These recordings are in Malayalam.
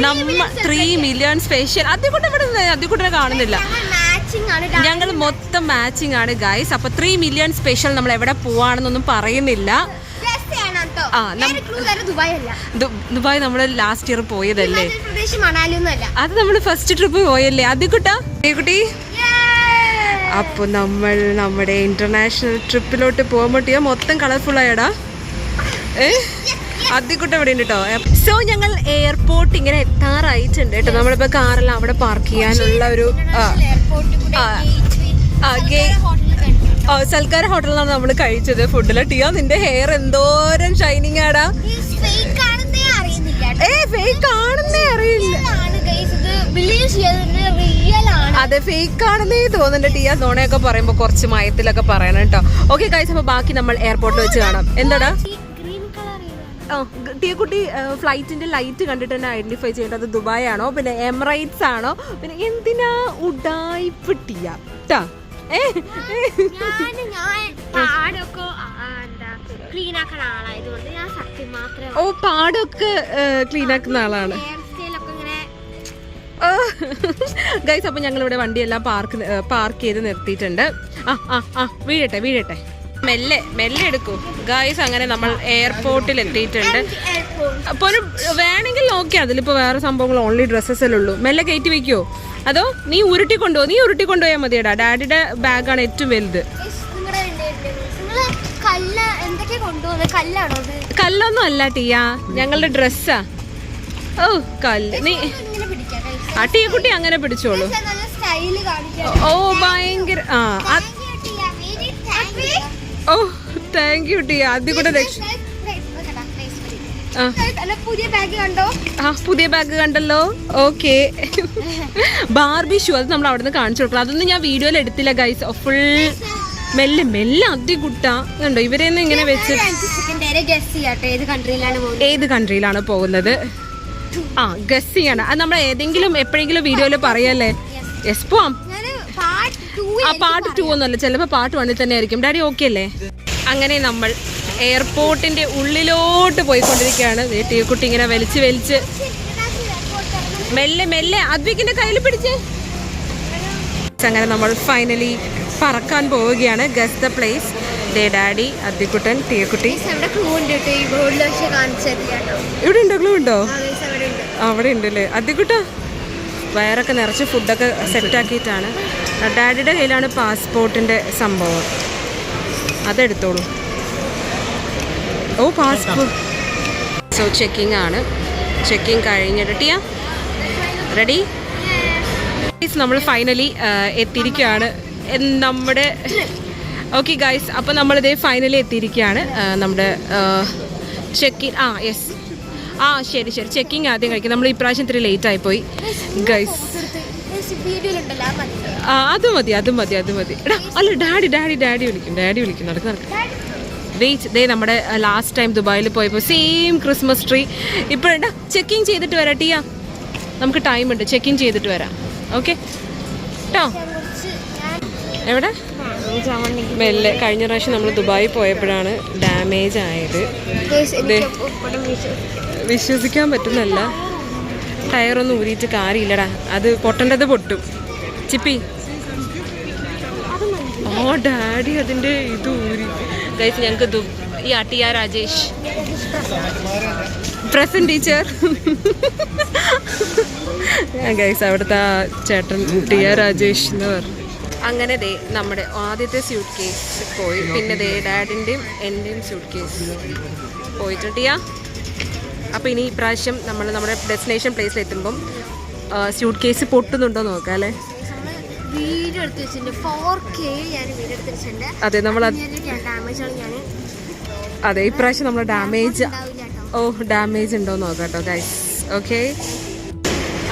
നമ്മ 3 മില്യൺ സ്പെഷ്യൽ അതികൂടെ കാണുന്നില്ല. ഞങ്ങൾ മൊത്തം മാച്ചിങ് ആണ് ഗൈസ്. അപ്പൊ 3 മില്യൺ സ്പെഷ്യൽ നമ്മൾ എവിടെ പോവാണെന്നൊന്നും പറയുന്നില്ല. ദുബായ് നമ്മള് ലാസ്റ്റ് ഇയർ പോയതല്ലേ, അത് നമ്മള് ഫസ്റ്റ് ട്രിപ്പ് പോയല്ലേ അതികുട്ടി. അപ്പൊ നമ്മൾ നമ്മുടെ ഇന്റർനാഷണൽ ട്രിപ്പിലോട്ട് പോകുമ്പോട്ടിയാ മൊത്തം കളർഫുൾ ആയടാ. അതികുട്ട ഇവിടെ ഉണ്ട് കേട്ടോ. സോ ഞങ്ങൾ എയർപോർട്ട് ഇങ്ങനെ എത്താറായിട്ടുണ്ട് കേട്ടോ. നമ്മളിപ്പോ കാറെല്ലാം അവിടെ പാർക്ക് ചെയ്യാനുള്ള ഒരു സൽക്കാര ഹോട്ടലിലാണ് നമ്മൾ കഴിച്ചത് ഫുഡില്. ടിയ നിന്റെ ഹെയർ എന്തോരം ഷൈനിങ് ആടാ. ഫേക്ക് ആണെന്നേ അറിയില്ല. അതെ ഫേക്ക് ആണെന്നേ തോന്നുന്നുണ്ട് ടിയ. നോണയൊക്കെ പറയുമ്പോ കുറച്ച് മയത്തിലൊക്കെ പറയണം കേട്ടോ. ഓക്കെ ഗൈസ്, അപ്പൊ ബാക്കി നമ്മൾ എയർപോർട്ടിൽ വെച്ച് കാണാം. എന്താടാ ടിയക്കുട്ടി ഫ്ലൈറ്റിന്റെ ലൈറ്റ് കണ്ടിട്ട് തന്നെ ഐഡന്റിഫൈ ചെയ്യേണ്ടത് ദുബായ് ആണോ പിന്നെ എമിറേറ്റ്സ് ആണോ പിന്നെ എന്തിനാ ഉഡായിപ്പ് ടിയ ട്ടാ. ഓ പാടൊക്കെ ക്ലീൻ ആക്കുന്ന ആളാണ് ഗൈസ്. അപ്പൊ ഞങ്ങളിവിടെ വണ്ടിയെല്ലാം പാർക്ക് ചെയ്ത് നിർത്തിയിട്ടുണ്ട്. വീഴട്ടെ മെല്ലെ എടുക്കൂ ഗൈസ്. അങ്ങനെ നമ്മൾ എയർപോർട്ടിൽ എത്തിയിട്ടുണ്ട്. അപ്പൊ ഒരു വേണമെങ്കിൽ നോക്കിയാ അതിലിപ്പോ വേറെ സംഭവങ്ങൾ ഓൺലി ഡ്രസ്സസ് അല്ലേ ഉള്ളൂ. മെല്ലെ കയറ്റി വെക്കുവോ അതോ നീ ഉരുട്ടിക്കൊണ്ടുപോയാൽ മതിയടാ. ഡാഡിയുടെ ബാഗാണ് ഏറ്റവും വലുത്. കല്ലൊന്നും അല്ല ടിയ, ഞങ്ങളുടെ ഡ്രസ്സാ. ഓ കല്ല് നീ ടീക്കുട്ടി അങ്ങനെ പിടിച്ചോളൂ. ഓ ഭയങ്കര ഓ താങ്ക് യു ടിയ. അതിൽ കൂടെ പുതിയ ബാഗ് കണ്ടല്ലോ. ഓക്കെ ബാർബി ഷൂ അത് നമ്മൾ അവിടെ നിന്ന് കാണിച്ചു കൊടുക്കണം. അതൊന്നും ഞാൻ വീഡിയോയിൽ എടുത്തില്ല ഗൈസ്. ഫുൾ മെല്ലെ അതികുട്ടാ കണ്ടോ ഇവരെയൊന്നും ഇങ്ങനെ വെച്ച്. ഏത് കൺട്രിയിലാണ് പോകുന്നത്? ഗസ് ചെയ്യണം. അത് നമ്മൾ ഏതെങ്കിലും എപ്പോഴെങ്കിലും വീഡിയോയിൽ പറയല്ലേ. യെസ് പോവാം. പാർട്ട് 2 ഒന്നുമല്ല, ചിലപ്പോൾ പാർട്ട് 1 തന്നെ ആയിരിക്കും. ഡാഡി ഓക്കെ അല്ലേ? അങ്ങനെ നമ്മൾ എയർപോർട്ടിന്റെ ഉള്ളിലോട്ട് പോയിക്കൊണ്ടിരിക്കുകയാണ്. ടീക്കുട്ടി ഇങ്ങനെ വലിച്ച് മെല്ലെ അദ്വിക്കിന്റെ കയ്യിൽ പിടിച്ച്. അങ്ങനെ നമ്മൾ ഫൈനലി പറക്കാൻ പോവുകയാണ്. Guess the place. ദേ ഡാഡി, അദ്വിക്കുട്ടൻ, ടീക്കുട്ടി. ഇവിടെ ഉണ്ടോ? ക്ലൂ ഉണ്ടോ? അവിടെ ഉണ്ടല്ലേ. അദ്വിക്കുട്ട വയറൊക്കെ നിറച്ച് ഫുഡൊക്കെ സെറ്റാക്കിയിട്ടാണ്. ഡാഡിയുടെ കയ്യിലാണ് പാസ്പോർട്ടിൻ്റെ സംഭവം, അതെടുത്തോളൂ. ഓ പാസ്പോർട്ട്. സോ ചെക്കിംഗ് ആണ്. ചെക്കിംഗ് കഴിഞ്ഞിട്ട് ടിയ റെഡി. നമ്മൾ ഫൈനലി എത്തിയിരിക്കുകയാണ് നമ്മുടെ. ഓക്കെ ഗൈസ്, അപ്പോൾ നമ്മളിതേ ഫൈനലി എത്തിയിരിക്കുകയാണ്. നമ്മുടെ ചെക്കിങ് യെസ് ശരി ചെക്കിങ് ആദ്യം കഴിക്കും. നമ്മൾ ഇപ്രാവശ്യം ഇത്തിരി ലേറ്റ് ആയിപ്പോയി ഗൈസ്. അത് മതി. എടാ അല്ല ഡാഡി വിളിക്കും. നടക്കും വെയിറ്റ്. ദേ നമ്മുടെ ലാസ്റ്റ് ടൈം ദുബായിൽ പോയപ്പോൾ സെയിം ക്രിസ്മസ് ട്രീ. ഇപ്പോഴാ ചെക്കിങ് ചെയ്തിട്ട് വരാം ടിയ. നമുക്ക് ടൈം ഉണ്ട്, ചെക്കിങ് ചെയ്തിട്ട് വരാം. ഓക്കെ കേട്ടോ. എവിടെ മെല്ലെ. കഴിഞ്ഞ പ്രാവശ്യം നമ്മൾ ദുബായി പോയപ്പോഴാണ് ഡാമേജ് ആയത്. വിശ്വസിക്കാൻ പറ്റുന്നല്ല. ടയറൊന്നും ഊരിയിട്ട് കാര്യമില്ലടാ. അത് പൊട്ടേണ്ടത് പൊട്ടും. ചിപ്പി ഡാഡി അതിൻ്റെ ഇത് ഊരി. ഗൈസ് ഞങ്ങൾക്ക് ഈ ടിയ രാജേഷ് പ്രസന്റ് ടീച്ചർ ഗൈസ് അവിടുത്തെ ചേട്ടൻ ടിയ രാജേഷ് എന്ന് പറഞ്ഞു. അങ്ങനെ ദേ നമ്മുടെ ആദ്യത്തെ സ്യൂട്ട് കേസ് പോയി. പിന്നെ ദേ ഡാഡിൻ്റെയും എൻ്റെയും സ്യൂട്ട് കേസ് പോയിട്ടുണ്ട്. അപ്പോൾ ഇനി ഇപ്രാവശ്യം നമ്മൾ നമ്മുടെ ഡെസ്റ്റിനേഷൻ പ്ലേസിൽ എത്തുമ്പം സ്യൂട്ട് കേസ് പൊട്ടുന്നുണ്ടോ നോക്കാം അല്ലേ. അതെ നമ്മൾ ഇപ്രാവശ്യം നമ്മൾ ഡാമേജ് ഉണ്ടോ നോക്കാം കേട്ടോ ഗൈസ്. ഓക്കെ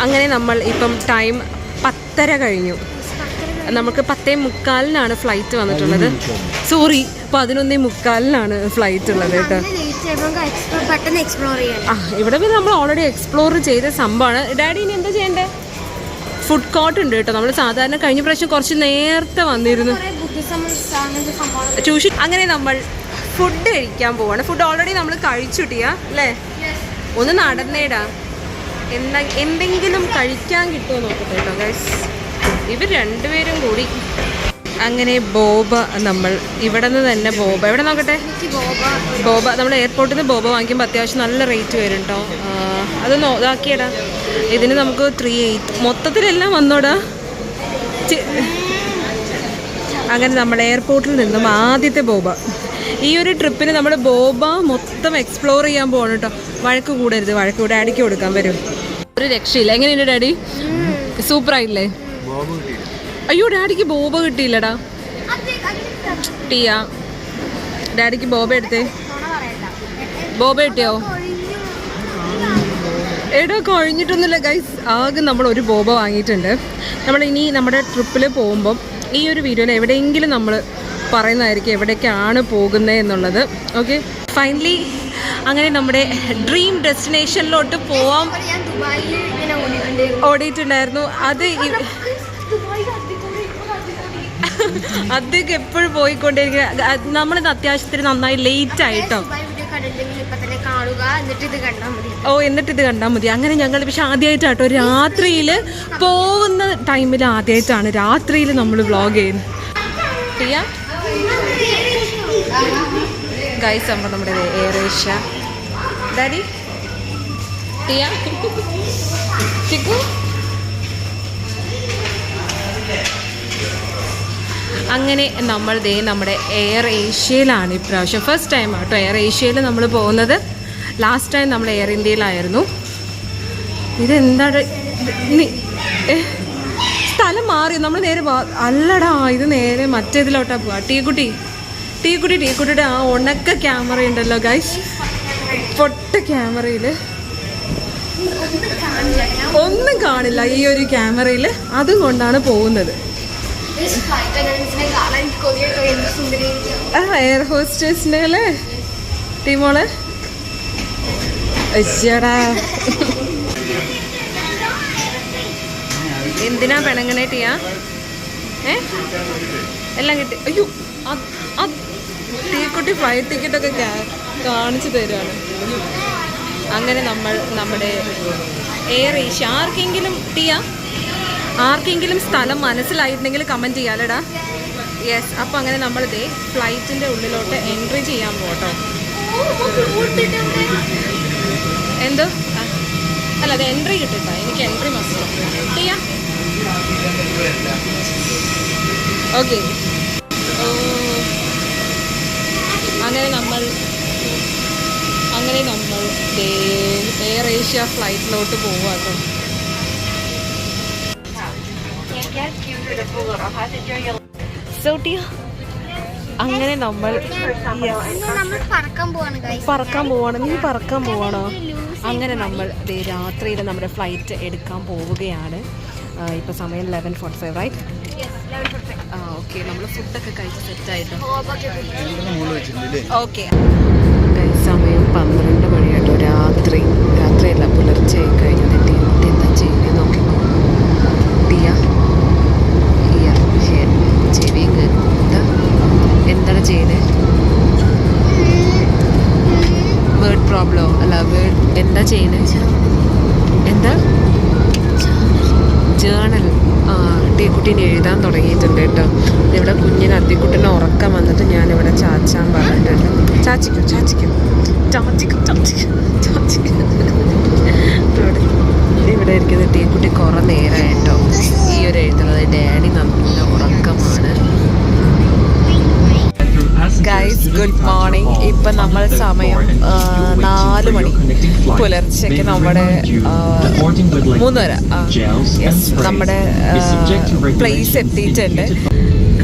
അങ്ങനെ നമ്മൾ ഇപ്പം ടൈം 10:30 കഴിഞ്ഞു. നമുക്ക് 10:45 ഫ്ലൈറ്റ് വന്നിട്ടുള്ളത്. സോറി 11:45 ഫ്ലൈറ്റ് ഉള്ളത് കേട്ടോ. ഇവിടെ പിന്നെ നമ്മൾ ഓൾറെഡി എക്സ്പ്ലോർ ചെയ്ത സംഭവമാണ്. ഡാഡി ഇനി എന്താ ചെയ്യണ്ടേ? ഫുഡ് കോർട്ട് ഉണ്ട് കേട്ടോ. നമ്മൾ സാധാരണ കഴിഞ്ഞ പ്രാവശ്യം കുറച്ച് നേരത്തെ വന്നിരുന്നു ട്യൂഷൻ. അങ്ങനെ നമ്മൾ ഫുഡ് കഴിക്കാൻ പോവാണ്. ഫുഡ് ഓൾറെഡി നമ്മൾ കഴിച്ചു ടിയ അല്ലേ. ഒന്ന് നടന്നേടാ. എന്തെങ്കിലും കഴിക്കാൻ കിട്ടുമോ നോക്കട്ടെ കേട്ടോ ഗൈസ്. ഇവർ രണ്ടുപേരും കൂടി അങ്ങനെ ബോബ നമ്മൾ ഇവിടെ നിന്ന് തന്നെ ബോബ എവിടെ നോക്കട്ടെ ബോബ നമ്മൾ എയർപോർട്ടിൽ നിന്ന് ബോബ വാങ്ങിക്കുമ്പോൾ അത്യാവശ്യം നല്ല റേറ്റ് വരും കേട്ടോ. അതൊന്ന് ഇതാക്കിയടാ. ഇതിന് നമുക്ക് 380 മൊത്തത്തിലെല്ലാം വന്നോടാ. അങ്ങനെ നമ്മൾ എയർപോർട്ടിൽ നിന്നും ആദ്യത്തെ ബോബ. ഈ ഒരു ട്രിപ്പിന് നമ്മൾ ബോബ മൊത്തം എക്സ്പ്ലോർ ചെയ്യാൻ പോകണം കേട്ടോ. വഴക്ക് കൂടരുത്, വഴക്ക് കൂടെ ഡാഡിക്ക് കൊടുക്കാൻ വരും. ഒരു രക്ഷയില്ല. എങ്ങനെയുണ്ട് ഡാഡി? സൂപ്പറായില്ലേ? അയ്യോ ഡാഡിക്ക് ബോബ കിട്ടിയില്ലടാ. ടീയ ഡാഡിക്ക് ബോബ എടുത്തേ. ബോബ കിട്ടിയോ? എടാ കഴിഞ്ഞിട്ടൊന്നുമില്ല ഗൈസ്. ആകെ നമ്മൾ ഒരു ബോബ വാങ്ങിയിട്ടുണ്ട്. നമ്മൾ ഇനി നമ്മുടെ ട്രിപ്പിൽ പോകുമ്പം ഈ ഒരു വീഡിയോയിൽ എവിടെയെങ്കിലും നമ്മൾ പറയുന്നതായിരിക്കും എവിടേക്കാണ് പോകുന്നത് എന്നുള്ളത്. ഓക്കെ, ഫൈനലി അങ്ങനെ നമ്മുടെ ഡ്രീം ഡെസ്റ്റിനേഷനിലോട്ട് പോവാൻ ഓടിയിട്ടുണ്ടായിരുന്നു. അതൊക്കെ എപ്പോഴും പോയിക്കൊണ്ടിരിക്കുക. നമ്മളിത് അത്യാവശ്യത്തിന് നന്നായി ലേറ്റ് ആയിട്ടോ. എന്നിട്ട് ഇത് കണ്ടാൽ മതി. അങ്ങനെ ഞങ്ങൾ പക്ഷെ ആദ്യമായിട്ടാട്ടോ രാത്രിയിൽ പോകുന്ന ടൈമിൽ ആദ്യമായിട്ടാണ് രാത്രിയിൽ നമ്മൾ വ്ളോഗ് ചെയ്യുന്നത്. ഗൈസ് അപ്പോൾ നമ്മുടെ എയർ ഏഷ്യ ഡാഡി ടിയ ചിക്കു അങ്ങനെ നമ്മൾ നമ്മുടെ എയർ ഏഷ്യയിലാണ് ഇപ്രാവശ്യം. ഫസ്റ്റ് ടൈം ആട്ടോ എയർ ഏഷ്യയിൽ നമ്മൾ പോകുന്നത്. ലാസ്റ്റ് ടൈം നമ്മൾ എയർ ഇന്ത്യയിലായിരുന്നു. ഇതെന്താണ് സ്ഥലം മാറി നമ്മൾ നേരെ അല്ലടാ, ഇത് നേരെ മറ്റേതിലോട്ടാ പോവാ. ടീക്കുട്ടിയുടെ ആ ഉണക്ക ക്യാമറ ഉണ്ടല്ലോ ഗൈസ്, പൊട്ട ക്യാമറയിൽ ഒന്നും കാണില്ല ഈ ഒരു ക്യാമറയിൽ. അതും കൊണ്ടാണ് പോകുന്നത്. എയർ ഹോസ്റ്റേഴ്സിൻ്റെ അല്ലേ ടീമോളെ? എന്തിനാ പെണങ്ങണേ ടിയാ? എല്ലാം കിട്ടി. അയ്യോ ടീക്കുട്ടി ഫ്ലൈറ്റ് ടിക്കറ്റൊക്കെ കാണിച്ചു തരുവാണ്. അങ്ങനെ നമ്മൾ നമ്മുടെ എയർ ഏഷ്യ ആർക്കെങ്കിലും സ്ഥലം മനസ്സിലായിട്ടുണ്ടെങ്കിൽ കമൻറ്റ് ചെയ്യാലടാ. യെസ്, അപ്പോൾ അങ്ങനെ നമ്മളിതേ ഫ്ലൈറ്റിൻ്റെ ഉള്ളിലോട്ട് എൻട്രി ചെയ്യാൻ പോട്ടോ. എന്തോ അല്ല, അത് എൻട്രി കിട്ടിട്ടോ. എനിക്ക് എൻട്രി മസ്റ്റ് ചെയ്യാം. ഓക്കെ, അങ്ങനെ നമ്മൾ എയർ ഏഷ്യ ഫ്ലൈറ്റിലോട്ട് പോവാട്ടോ. അങ്ങനെ നമ്മൾ പറക്കാൻ പോവാണ്. നീ പറക്കാൻ പോവാണോ? അങ്ങനെ നമ്മൾ രാത്രിയിൽ നമ്മുടെ ഫ്ലൈറ്റ് എടുക്കാൻ പോവുകയാണ്. ഇപ്പോൾ സമയം 11:45 റൈറ്റ്? ഓക്കെ, നമ്മൾ ഫുഡൊക്കെ കഴിച്ച് സെറ്റായിട്ടോ. ഓക്കെ, സമയം 12 മണിയായിട്ടോ. രാത്രിയല്ല പുലർച്ചെ കഴിഞ്ഞിട്ട് എന്താ ചെയ്യുന്നത് നോക്കിക്കോ. ചെവി എന്താണ് ചെയ്യുന്നത്? വേർഡ് പ്രോബ്ലം അല്ല, എന്താ ചെയ്യുന്നത്? എന്താ ജേണൽ? ടീക്കുട്ടീനെ എഴുതാൻ തുടങ്ങിയിട്ടുണ്ട് കേട്ടോ. ഇവിടെ കുഞ്ഞിന് അത്തിക്കുട്ടിനെ ഉറക്കം വന്നിട്ട് ഞാനിവിടെ ചാച്ചാൻ പറഞ്ഞിട്ടുണ്ട്. ചാച്ചിക്കും ഇവിടെ ഇരിക്കുന്ന ടീക്കുട്ടി കുറേ നേരമായിട്ടോ ഈ ഒരു എഴുതുന്നത്. ഡാഡി നല്ല ഉറക്കമാണ്. Guys good morning. ഇപ്പം നമ്മൾ സമയം 4 മണി പുലർച്ചയ്ക്ക് നമ്മുടെ 3:30 നമ്മുടെ പ്ലേസ് എത്തിയിട്ടുണ്ട്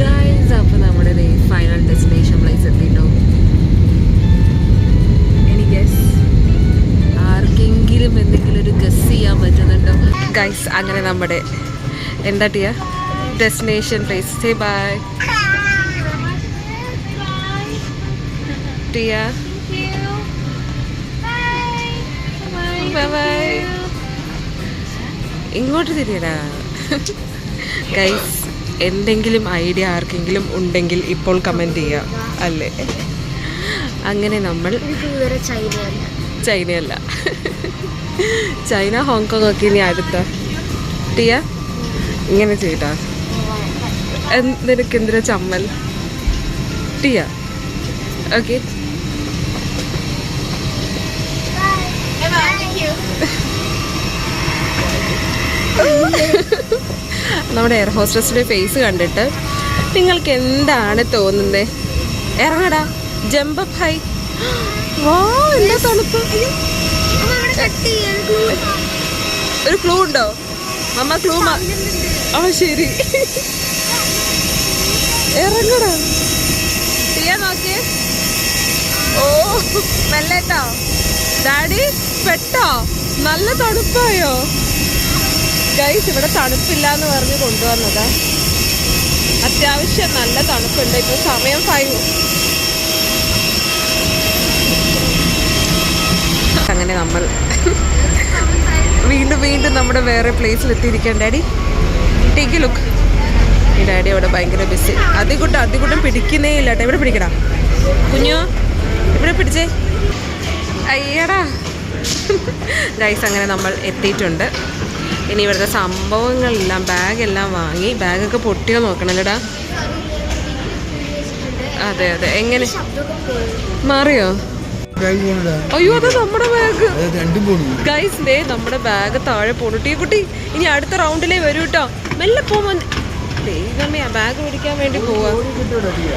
ഗൈസ്. അപ്പോൾ നമ്മുടെ ഫൈനൽ ഡെസ്റ്റിനേഷൻ പ്ലേസ് എത്തിയിട്ടോ. ആർക്കെങ്കിലും എന്തെങ്കിലും ഒരു ഗസ് ചെയ്യാൻ പറ്റുന്നുണ്ടോ ഗൈസ്? അങ്ങനെ നമ്മുടെ എന്താ Tiya destination place. Say bye Tiya. Bye. ഇങ്ങോട്ട് തിരിയടാ ഗൈസ്. എന്തെങ്കിലും ഐഡിയ ആർക്കെങ്കിലും ഉണ്ടെങ്കിൽ ഇപ്പോൾ കമൻറ്റ് ചെയ്യാം അല്ലേ? അങ്ങനെ നമ്മൾ ചൈനയല്ല ചൈന ഹോങ്കോങ് ഒക്കെ ഇനി അടുത്ത ടിയ ഇങ്ങനെ ചെയ്താ നിനക്ക് എന്തിനാ ചമ്മൽ ടിയ ഓക്കെ നമ്മുടെ എയർ ഹോസ്റ്റസിന്റെ ഫേസ് കണ്ടിട്ട് നിങ്ങൾക്ക് എന്താണ് തോന്നുന്നത്? ഇറങ്ങടാ, ജമ്പ് അപ്പ് ഹൈ. വാ, എന്താ തണുപ്പ്. ഒരു ക്ലൂ ഉണ്ടോ അമ്മ? ക്ലൂ ശരി, ഇറങ്ങടാ. ചെയ്യാൻ നോക്കിയേ. ഓ മെല്ലേട്ടോ ഡാഡി, പെട്ടോ. നല്ല തണുപ്പായോ ഗൈസ്? ഇവിടെ തണുപ്പില്ല എന്ന് പറഞ്ഞ് കൊണ്ടുവന്നതാ. അത്യാവശ്യം നല്ല തണുപ്പുണ്ട്. ഇപ്പൊ സമയം 5. അങ്ങനെ നമ്മൾ വീണ്ടും നമ്മുടെ വേറെ പ്ലേസിൽ എത്തിയിരിക്കാൻ. Daddy take a look. ഈ ഡാഡി അവിടെ ഭയങ്കര ബിസി. അധികൂട്ടം പിടിക്കുന്നേ ഇല്ല കേട്ടോ. ഇവിടെ പിടിക്കടാ കുഞ്ഞോ, ഇവിടെ പിടിച്ചേ. അയ്യടാ ഗൈസ്, അങ്ങനെ നമ്മൾ എത്തിയിട്ടുണ്ട്. ഇനി ഇവിടുത്തെ സംഭവങ്ങളെല്ലാം ബാഗെല്ലാം വാങ്ങി. ബാഗൊക്കെ പൊട്ടിയോ നോക്കണല്ലേടാ? അതെ, എങ്ങനെ മാറിയോ? അയ്യോ, അത് നമ്മുടെ ബാഗ് ഗൈസ്. ദേ നമ്മുടെ ബാഗ് താഴെ പോണു. ടീക്കുട്ടി ഇനി അടുത്ത റൗണ്ടിലേ വരൂ കേട്ടോ. മെല്ലെ പോവാൻ ദൈവമേ, ആ ബാഗ് മേടിക്കാൻ വേണ്ടി പോവാ.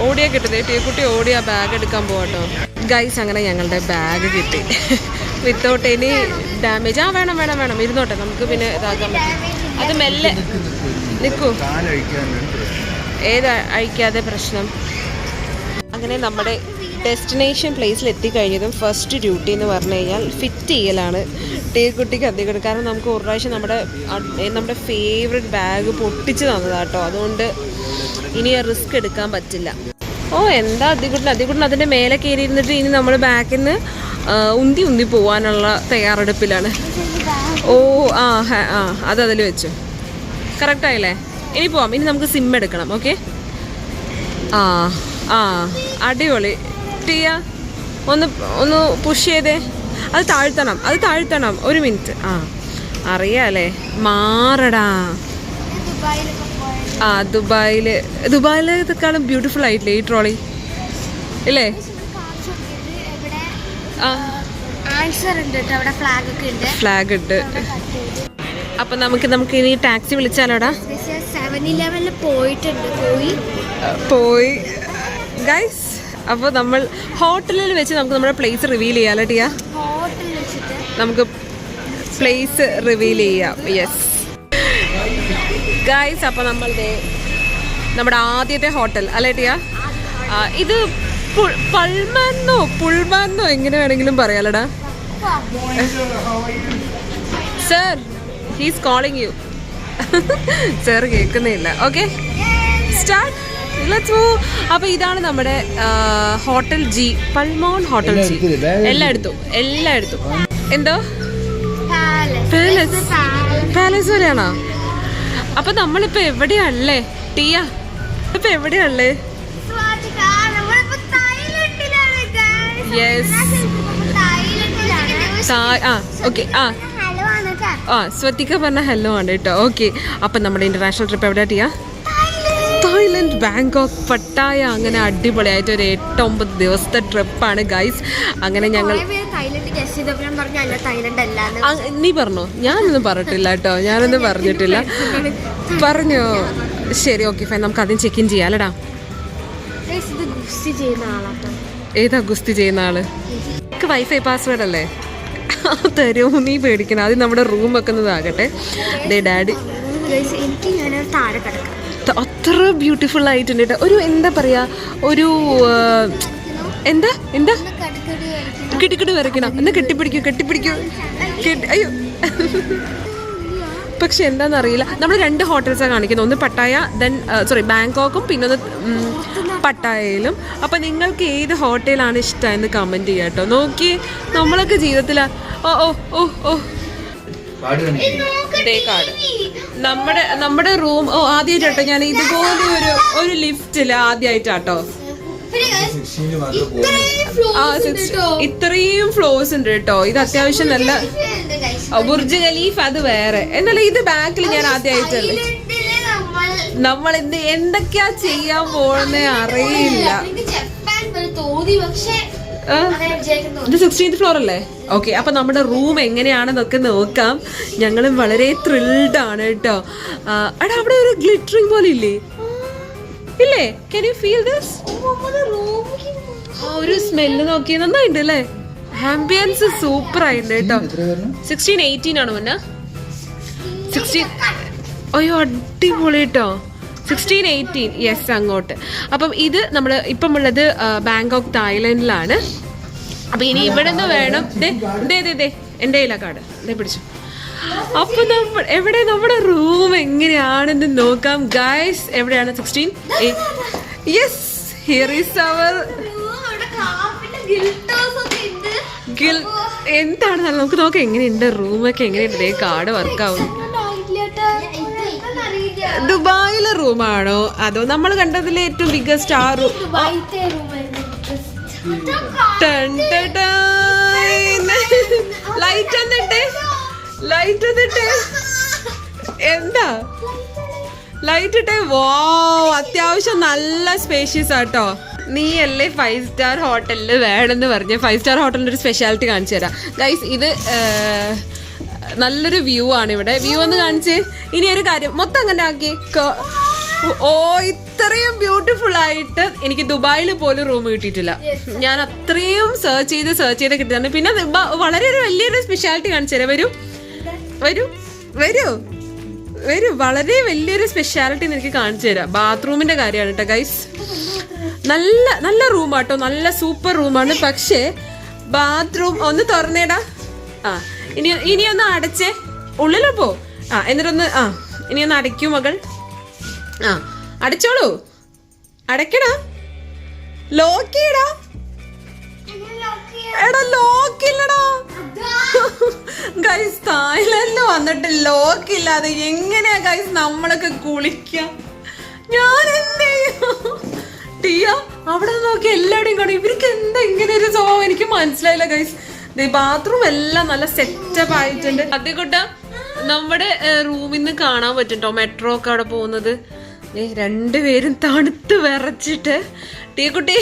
ഓടിയാ കിട്ടുന്നേ. ടീക്കുട്ടി ഓടിയാ ബാഗ് എടുക്കാൻ പോവാട്ടോ ഗൈസ്. അങ്ങനെ ഞങ്ങളുടെ ബാഗ് കിട്ടി വിത്തൗട്ട് എനി ഡാമേജ്. വേണം ഇരുന്നോട്ടെ, നമുക്ക് പിന്നെ ഇതാക്കാൻ പറ്റും. അത് മെല്ലെ നിൽക്കൂ. ഏത് അഴിക്കാതെ പ്രശ്നം. അങ്ങനെ നമ്മുടെ ഡെസ്റ്റിനേഷൻ പ്ലേസിൽ എത്തിക്കഴിഞ്ഞതും ഫസ്റ്റ് ഡ്യൂട്ടി എന്ന് പറഞ്ഞു കഴിഞ്ഞാൽ ഫിറ്റ് ചെയ്യലാണ്. ടീക്കുട്ടിക്ക് അധികം, കാരണം നമുക്ക് ഒരു പ്രാവശ്യം നമ്മുടെ ഫേവറേറ്റ് ബാഗ് പൊട്ടിച്ച് തന്നതാട്ടോ. അതുകൊണ്ട് ഇനി റിസ്ക് എടുക്കാൻ പറ്റില്ല. ഓ എന്താ അധികൂട്ടൻ അതിൻ്റെ മേലെ കയറി ഇരുന്നിട്ട് ഇനി നമ്മൾ ബാക്കിൽ നിന്ന് ഉന്തി പോവാനുള്ള തയ്യാറെടുപ്പിലാണ്. ഓ അതിൽ വെച്ചു. കറക്റ്റായില്ലേ? ഇനി പോവാം. ഇനി നമുക്ക് സിം എടുക്കണം. ഓക്കെ, അടിപൊളി. ടിയ ഒന്ന് പുഷ് ചെയ്തേ. അത് താഴ്ത്തണം. 1 മിനിറ്റ്. അറിയാലേ, മാറടാ. ദുബായിലേക്കാളും ബ്യൂട്ടിഫുൾ ആയിട്ടില്ലേ ഈ ട്രോളി ഇല്ലേ? ഫ്ലാഗ് ഉണ്ട്. അപ്പൊ നമുക്ക് ഇനി ടാക്സി വിളിച്ചാലോടാ? പോയി ഗൈസ്. അപ്പോൾ നമ്മൾ ഹോട്ടലിൽ വെച്ച് നമുക്ക് നമ്മുടെ പ്ലേസ് റിവീൽ ചെയ്യാലോ ടിയ? നമുക്ക് പ്ലേസ് റിവീൽ ചെയ്യാം. യെസ് ഗൈസ്, അപ്പോൾ നമ്മുടെ ആദ്യത്തെ ഹോട്ടൽ അല്ലേ ടിയ? ഇത് പുൾമാന്നോ എങ്ങനെ വേണമെങ്കിലും പറയാലടാ. Sir, he's calling you. Sir കേൾക്കുന്നില്ല. Okay, start. അപ്പൊ ഇതാണ് നമ്മുടെ hotel G, Pullman hotel G. എല്ലാം എടുത്തു. എന്തോ പാലസ് വരെയാണോ? അപ്പൊ നമ്മളിപ്പോ എവിടെയാണല്ലേ ടിയ? ഇപ്പൊ എവിടെയാണല്ലേ? ഓക്കെ. സ്വത്തിക്ക പറഞ്ഞ ഹലോ ആണ് കേട്ടോ. ഓക്കെ, അപ്പൊ നമ്മുടെ ഇന്റർനാഷണൽ ട്രിപ്പ് എവിടെയാ ടിയ? Thailand, Bangkok, Pattaya. അങ്ങനെ അടിപൊളിയായിട്ട് ഒരു 8-9 ദിവസത്തെ ട്രിപ്പാണ് ഗൈസ്. അങ്ങനെ ഞങ്ങൾ നീ പറഞ്ഞോ? ഞാനൊന്നും പറഞ്ഞിട്ടില്ല കേട്ടോ. ഞാനൊന്നും പറഞ്ഞിട്ടില്ല. പറഞ്ഞോ? ശരി, ഓക്കെ ഫൈൻ. നമുക്ക് ആദ്യം ചെക്ക് ഇൻ ചെയ്യാലടാ. ഏതാ ഗുസ്തി ചെയ്യുന്ന ആള്? വൈഫൈ പാസ്വേഡ് അല്ലേ തരുമോ? നീ പേടിക്കണം. ആദ്യം നമ്മുടെ റൂം വെക്കുന്നതാകട്ടെ. ഡാഡി അത്ര ബ്യൂട്ടിഫുൾ ആയിട്ടുണ്ട് കേട്ടോ. ഒരു എന്താ പറയാ, ഒരു എന്താ കിട്ടിക്കിട്ട് വരയ്ക്കണം. എന്നാ കെട്ടിപ്പിടിക്കൂ. അയ്യോ, പക്ഷെ എന്താണെന്നറിയില്ല. നമ്മൾ 2 ഹോട്ടൽസാണ് കാണിക്കുന്നത്. ഒന്ന് പട്ടായ, ബാങ്കോക്കും, പിന്നെ ഒന്ന് പട്ടായയിലും. അപ്പം നിങ്ങൾക്ക് ഏത് ഹോട്ടലാണ് ഇഷ്ടമെന്ന് കമൻറ്റ് ചെയ്യാം കേട്ടോ. നോക്കി നമ്മളൊക്കെ ജീവിതത്തിൽ കാർഡ് നമ്മുടെ റൂം ആദ്യമായിട്ടോ. ഞാൻ ഇതുപോലെ ഒരു ലിഫ്റ്റില് ആദ്യമായിട്ടാട്ടോ. ഇത്രയും ഫ്ലോർസ് ഉണ്ട് കേട്ടോ. ഇത് അത്യാവശ്യം നല്ല ബുർജ് ഖലീഫ അത് വേറെ. എന്നാലും ഇത് ബാക്കിൽ ഞാൻ ആദ്യമായിട്ടല്ലേ. നമ്മൾ എന്തൊക്കെയാ ചെയ്യാൻ പോകുന്നേ അറിയില്ല. ഇത് 16th ഫ്ലോർ അല്ലേ? ഓക്കെ, അപ്പൊ നമ്മുടെ റൂം എങ്ങനെയാണെന്നൊക്കെ നോക്കാം. ഞങ്ങളും വളരെ ത്രിൽഡ് ആണ് കേട്ടോ. എടാ അവിടെ ഒരു ഗ്ലിറ്ററിംഗ് പോലെ ഇല്ലേ? ഇല്ലേ? Can you feel this? ഒരു സ്മെല്ല് നോക്കി നന്നായിട്ടുണ്ട് അല്ലേ? ആംബിയൻസ് സൂപ്പർ ആയിട്ടുണ്ട് കേട്ടോ. 16-18 ആണ് മുന്നേ. 16 അയ്യോ അടിപൊളി കേട്ടോ. 16-18 യെസ് അങ്ങോട്ട്. അപ്പം ഇത് നമ്മൾ ഇപ്പം ഉള്ളത് ബാങ്കോക്ക് തായ്ലൻഡിലാണ്. അപ്പൊ ഇനി ഇവിടെ നിന്ന് വേണം. എൻ്റെ കയ്യിലാ കാർഡ്, പിടിച്ചു. അപ്പൊ എവിടെ നമ്മുടെ റൂം എങ്ങനെയാണെന്ന് നോക്കാം ഗൈസ്. എവിടെയാണ് 16? യെസ്, ഹിയർ ഈസ് അവർ എന്താണ് നമുക്ക് നോക്കാം എങ്ങനെയുണ്ട് റൂമൊക്കെ എങ്ങനെയുണ്ട്. കാർഡ് വർക്കാവും. ദുബായിലെ റൂമാണോ അതോ നമ്മൾ കണ്ടതിലെ ഏറ്റവും ബിഗ്ഗസ്റ്റ് ആ റൂം? ലൈറ്റ് വന്നിട്ട് എന്താ ലൈറ്റ് ഇട്ടേ? വോ, അത്യാവശ്യം നല്ല സ്പേഷ്യസ് ആട്ടോ. നീ അല്ലേ 5 സ്റ്റാർ ഹോട്ടലിൽ വേണമെന്ന് പറഞ്ഞ. 5 സ്റ്റാർ ഹോട്ടലിന്റെ ഒരു സ്പെഷ്യാലിറ്റി കാണിച്ചു തരാം ഗൈസ്. ഇത് നല്ലൊരു വ്യൂ ആണ് ഇവിടെ. വ്യൂ ഒന്ന് കാണിച്ച്. ഇനി ഒരു കാര്യം മൊത്തം അങ്ങനെ ആക്കി. ഓ, ഇത്രയും ബ്യൂട്ടിഫുൾ ആയിട്ട് എനിക്ക് ദുബായിൽ പോലും റൂം കിട്ടിയിട്ടില്ല. ഞാൻ അത്രയും സെർച്ച് ചെയ്ത് കിട്ടിയതാണ്. പിന്നെ വളരെ ഒരു വലിയൊരു സ്പെഷ്യാലിറ്റി കാണിച്ചു തരാം. വരൂ വളരെ വലിയൊരു സ്പെഷ്യാലിറ്റി എനിക്ക് കാണിച്ചു തരാം. ബാത്റൂമിന്റെ കാര്യമാണ് കേട്ടോ ഗൈസ്. നല്ല റൂമാട്ടോ, നല്ല സൂപ്പർ റൂമാണ്. പക്ഷേ ബാത്റൂം ഒന്ന് തുറന്നേടാ. ഇനി ഒന്ന് അടച്ചേ. ഉള്ളിലോ പോ. എന്നിട്ടൊന്ന് ഇനി ഒന്ന് അടയ്ക്കൂ മകൾ. അടച്ചോളൂ. അടയ്ക്കടാ. ലോക്കിടാ. എടാ ലോക്കില്ലടാ ഗൈസ്. തായ്ലൻഡിൽ വന്നിട്ട് ലോക്കില്ലാതെ എങ്ങനെയാ ഗൈസ് നമ്മളൊക്കെ കുളിക്കാം? ഞാൻ എന്ത് ചെയ്യും? ടിയ അവിടെ നോക്കി എല്ലാവരുടെയും കാണും. ഇവർക്ക് എന്താ ഇങ്ങനെ ഒരു സ്വഭാവം? എനിക്ക് മനസ്സിലായില്ല ഗൈസ്. ബാത്റൂം എല്ലാം നല്ല സെറ്റപ്പ് ആയിട്ടുണ്ട്. അതേകൊട്ട നമ്മുടെ റൂമിൽ നിന്ന് കാണാൻ പറ്റും മെട്രോ ഒക്കെ അവിടെ പോകുന്നത്. രണ്ടുപേരും തണുത്ത് വിറച്ചിട്ട്. ടീക്കുട്ടി